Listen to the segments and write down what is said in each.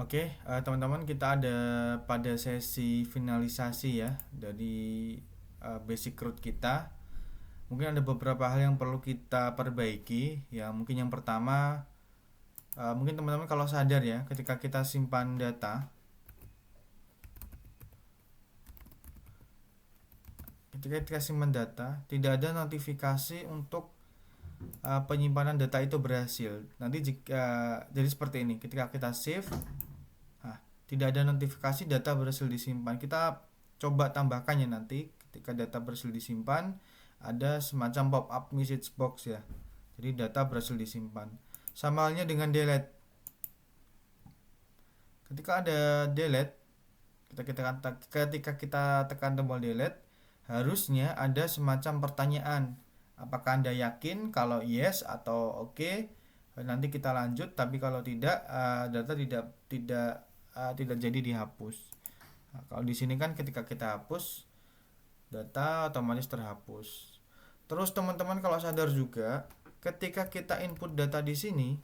Oke, teman-teman, kita ada pada sesi finalisasi ya dari basic root kita. Mungkin ada beberapa hal yang perlu kita perbaiki. Ya, mungkin yang pertama, mungkin teman-teman kalau sadar ya, ketika kita simpan data, ketika kita simpan data, tidak ada notifikasi untuk penyimpanan data itu berhasil. Nanti jika jadi seperti ini, ketika kita save, nah, tidak ada notifikasi data berhasil disimpan. Kita coba tambahkannya nanti ketika data berhasil disimpan ada semacam pop up message box ya. Jadi data berhasil disimpan. Sama halnya dengan delete. Ketika ada delete, ketika kita tekan tombol delete, harusnya ada semacam pertanyaan. Apakah Anda yakin? Kalau yes atau oke, nanti kita lanjut. Tapi kalau tidak, data tidak jadi dihapus. Nah, kalau di sini kan ketika kita hapus, data otomatis terhapus. Terus teman-teman kalau sadar juga, ketika kita input data di sini,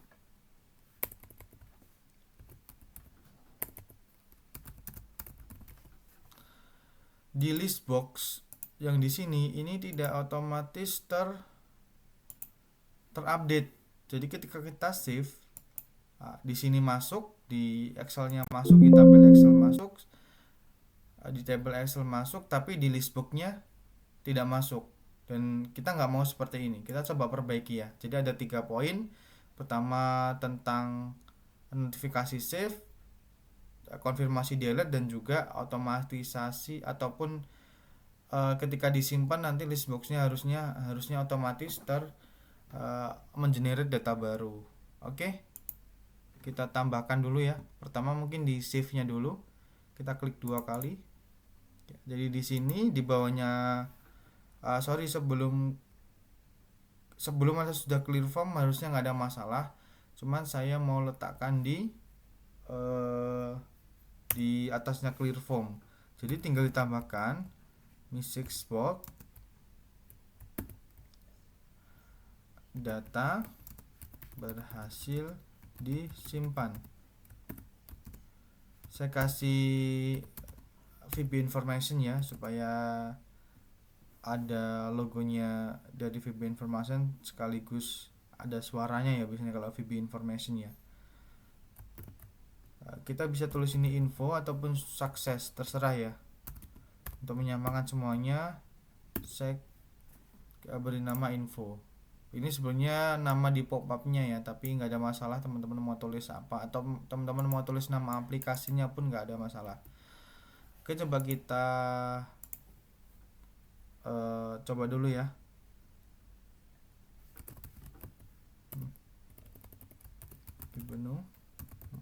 di list box yang di sini ini tidak otomatis terupdate. Jadi ketika kita save, di sini masuk, di Excelnya masuk, di tabel Excel masuk, di tabel Excel masuk, tapi di list box-nya tidak masuk. Dan kita nggak mau seperti ini. Kita coba perbaiki ya. Jadi ada 3 poin. Pertama tentang notifikasi save, konfirmasi delete, dan juga otomatisasi ataupun ketika disimpan nanti list boxnya harusnya otomatis mengenerate data baru. Oke, kita tambahkan dulu ya. Pertama mungkin di save-nya dulu. Kita klik 2 kali. Jadi di sini di bawahnya sebelum Anda sudah clear form harusnya nggak ada masalah. Cuman saya mau letakkan di atasnya clear form. Jadi tinggal ditambahkan message box data berhasil disimpan. Saya kasih VB information ya, supaya ada logonya dari VB information sekaligus ada suaranya ya biasanya kalau VB information ya. Kita bisa tulis ini info ataupun sukses, terserah ya. Untuk menyamakan semuanya, saya beri nama info. Ini sebenarnya nama di pop up-nya ya, tapi nggak ada masalah. Teman-teman mau tulis apa atau teman-teman mau tulis nama aplikasinya pun nggak ada masalah. Oke, coba kita coba dulu ya. Menu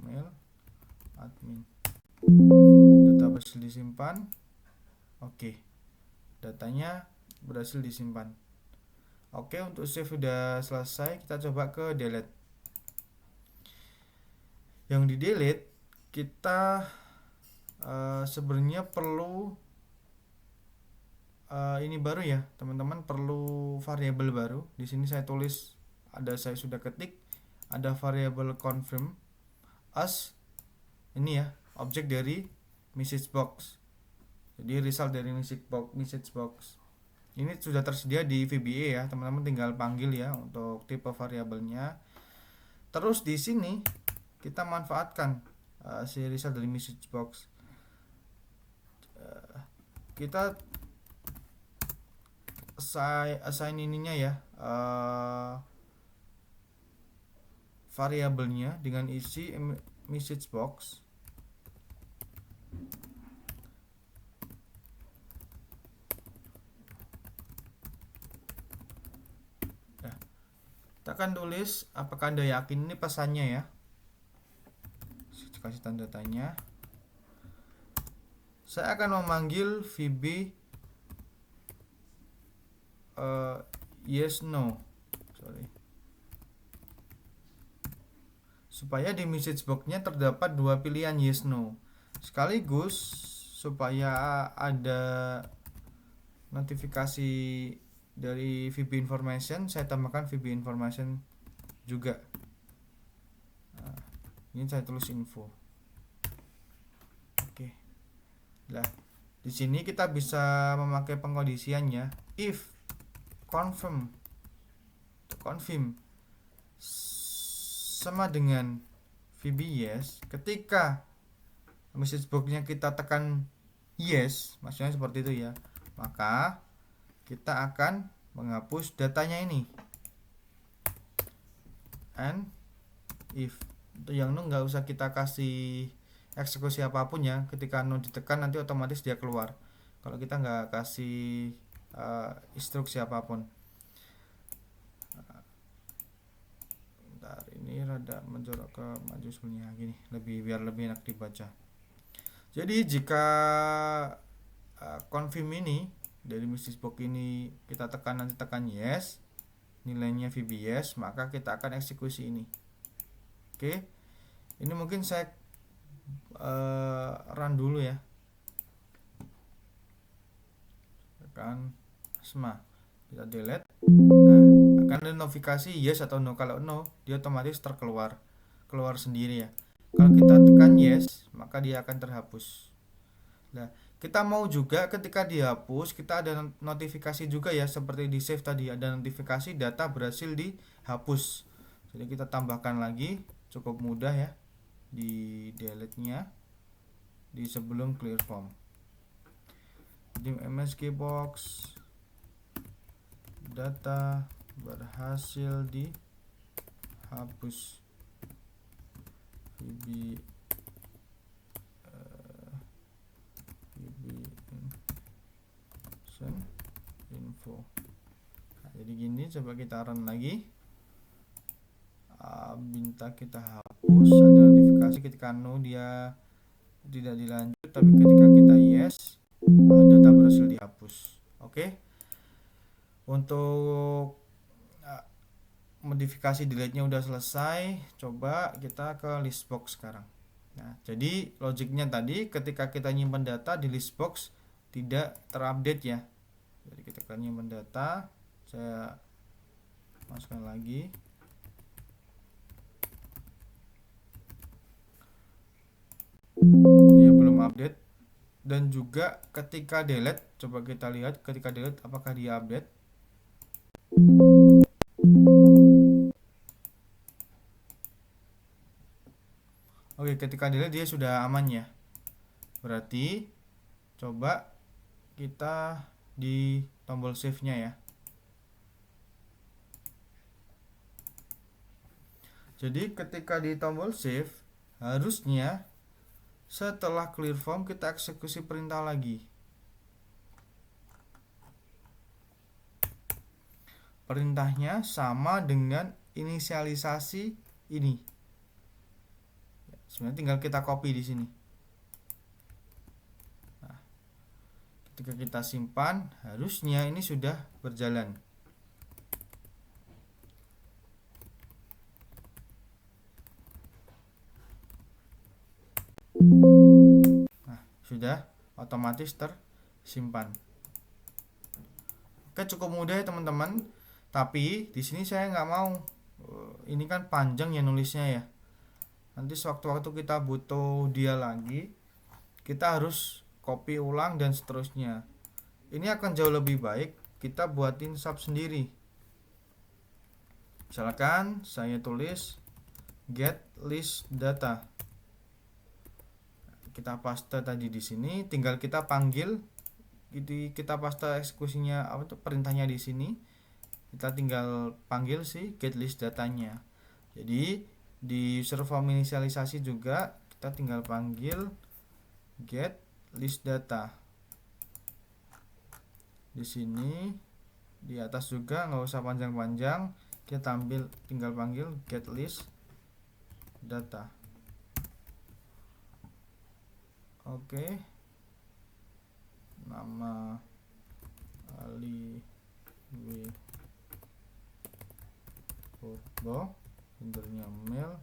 mail admin, data berhasil disimpan. Oke, datanya berhasil disimpan. Oke, untuk save sudah selesai. Kita coba ke delete. Yang di delete kita sebenarnya perlu ini baru ya teman-teman, perlu variabel baru. Di sini saya tulis, saya sudah ketik, ada variabel confirm as, ini ya objek dari message box. Jadi result dari message box ini sudah tersedia di VBA ya, teman-teman tinggal panggil ya untuk tipe variabelnya. Terus di sini kita manfaatkan si result dari message box. Kita assign ininya ya, variabelnya dengan isi message box. Kita akan tulis apakah Anda yakin, ini pesannya ya. Kasih tanda tanya. Saya akan memanggil VB yes no. Supaya di message box-nya terdapat 2 pilihan yes no. Sekaligus supaya ada notifikasi dari VB information, saya tambahkan VB information juga. Nah, ini saya tulis info. Nah, di sini kita bisa memakai pengkondisiannya if confirm sama dengan VB yes. Ketika message boxnya kita tekan yes, maksudnya seperti itu ya, maka kita akan menghapus datanya ini. And if untuk yang no nggak usah kita kasih eksekusi apapun ya, ketika no ditekan nanti otomatis dia keluar kalau kita nggak kasih instruksi apapun. Bentar, ini rada menjorok ke maju sebenarnya gini, biar lebih enak dibaca. Jadi jika confirm ini dari message box ini kita nanti tekan yes, nilainya VB yes, maka kita akan eksekusi ini. Oke, ini mungkin saya run dulu ya, tekan SMA, kita delete. Nah, akan ada notifikasi yes atau no. Kalau no, dia otomatis keluar sendiri ya. Kalau kita tekan yes, maka dia akan terhapus. Nah, kita mau juga ketika dihapus, kita ada notifikasi juga ya, seperti di save tadi ada notifikasi data berhasil dihapus. Jadi kita tambahkan lagi, cukup mudah ya, di delete nya di sebelum clear form. Di MSG box data berhasil dihapus VB info. Nah, jadi gini, coba kita run lagi. Minta kita hapus, ada notifikasi ketika no dia tidak dilanjut, tapi ketika kita yes, data berhasil dihapus. Oke. Untuk modifikasi delete-nya udah selesai, coba kita ke list box sekarang. Nah, jadi logiknya tadi ketika kita nyimpan data di list box tidak terupdate ya. Jadi kita akan nyimpan data, saya masukkan lagi. Dia belum update. Dan juga ketika delete, coba kita lihat ketika delete apakah dia update. Oke, ketika delete dia sudah aman ya. Berarti coba kita di tombol save-nya ya. Jadi ketika di tombol save, harusnya setelah clear form kita eksekusi perintah lagi. Perintahnya sama dengan inisialisasi ini. Sebenarnya tinggal kita copy di sini. Nah, ketika kita simpan, harusnya ini sudah berjalan. Nah, sudah otomatis tersimpan. Oke, cukup mudah ya teman-teman. Tapi di sini saya nggak mau. Ini kan panjang ya nulisnya ya. Nanti sewaktu-waktu kita butuh dia lagi, kita harus copy ulang dan seterusnya. Ini akan jauh lebih baik kita buatin sub sendiri. Misalkan saya tulis get list data. Kita paste tadi di sini, tinggal kita panggil, kita paste eksekusinya perintahnya di sini. Kita tinggal panggil si get list datanya. Jadi di user form inisialisasi juga kita tinggal panggil get list data. Di sini di atas juga nggak usah panjang-panjang, kita tinggal panggil get list data. Oke. Nama Ali W Purbo, gendernya male,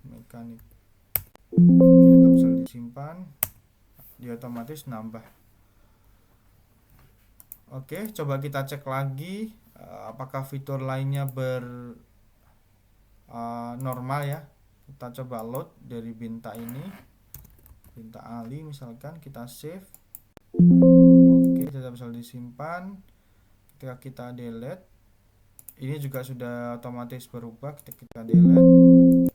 mekanik. Kita bisa disimpan, dia otomatis nambah. Oke, coba kita cek lagi apakah fitur lainnya normal ya. Kita coba load dari Binta ini. perintah Ali misalkan, kita save. Oke, data bisa disimpan. Ketika kita delete, ini juga sudah otomatis berubah. Ketika kita delete,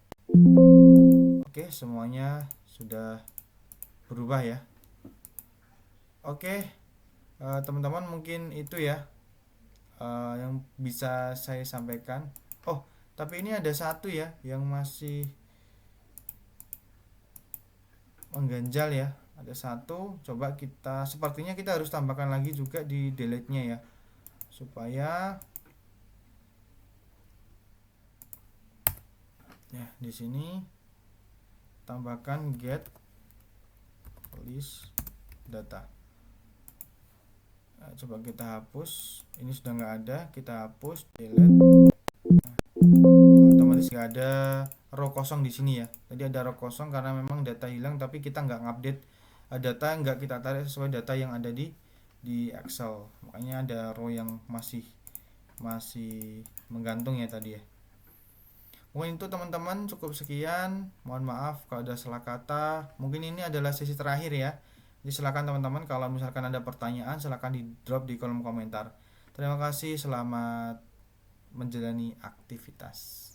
oke, semuanya sudah berubah ya. Oke, teman-teman mungkin itu ya yang bisa saya sampaikan. Oh, tapi ini ada satu ya yang masih mengganjal ya. Ada satu, coba kita, sepertinya kita harus tambahkan lagi juga di delete-nya ya, supaya ya di sini tambahkan get list data. Nah, coba kita hapus, ini sudah nggak ada, kita hapus, delete. Nah, otomatis nggak ada row kosong di sini ya. Tadi ada row kosong karena memang data hilang, tapi kita nggak ngupdate data, nggak kita tarik sesuai data yang ada di Excel. Makanya ada row yang masih menggantung ya tadi ya. Mungkin itu teman-teman, cukup sekian. Mohon maaf kalau ada salah kata. Mungkin ini adalah sesi terakhir ya. Jadi silakan teman-teman kalau misalkan ada pertanyaan silakan di drop di kolom komentar. Terima kasih, selamat menjalani aktivitas.